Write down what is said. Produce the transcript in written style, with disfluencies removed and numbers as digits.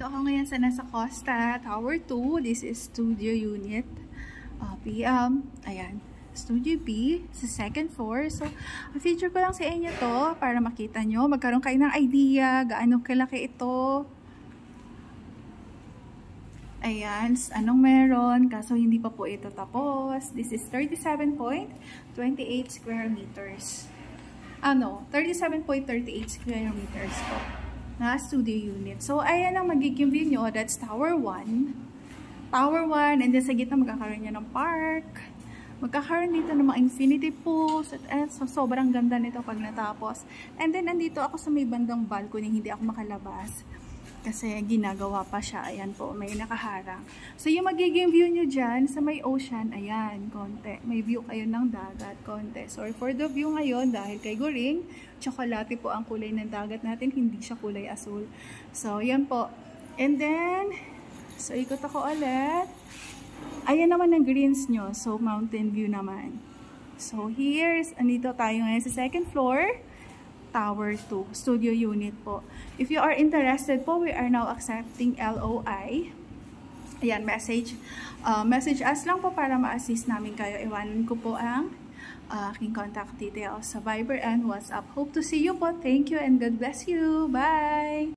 Nandito ako ngayon sa nasa Costa, Tower 2. This is studio unit. PM. Ayan. Studio B sa second floor. So, feature ko lang sa inyo to para makita nyo. Magkaroon kayo ng idea gaano kalaki ito. Ayan. Anong meron? Kaso hindi pa po ito tapos. This is 37.28 square meters. 37.38 square meters po na studio unit. So, ayan ang magiging view nyo. That's Tower 1. Tower 1. And then sa gitna magkakaroon nyo ng park. Magkakaroon dito ng mga infinity pools. At so, sobrang ganda nito pag natapos. And then, andito ako sa may bandang balcony. Hindi ako makalabas. Kasi ginagawa pa siya. Ayan po, may nakaharang. So, yung magiging view nyo dyan sa may ocean, ayan, konti. May view kayo ng dagat, konti. Sorry for the view ngayon dahil kay Goring, tsokolate po ang kulay ng dagat natin, hindi siya kulay asul. So, yan po. And then, so, ikot ako ulit. Ayan naman ang greens nyo. So, mountain view naman. So, here's, andito tayo ngayon sa second floor. Tower 2, studio unit po. If you are interested po, we are now accepting LOI. Ayan, message us lang po para ma-assist namin kayo. Iwanan ko po ang aking contact details sa Viber and WhatsApp. Hope to see you po. Thank you and God bless you. Bye!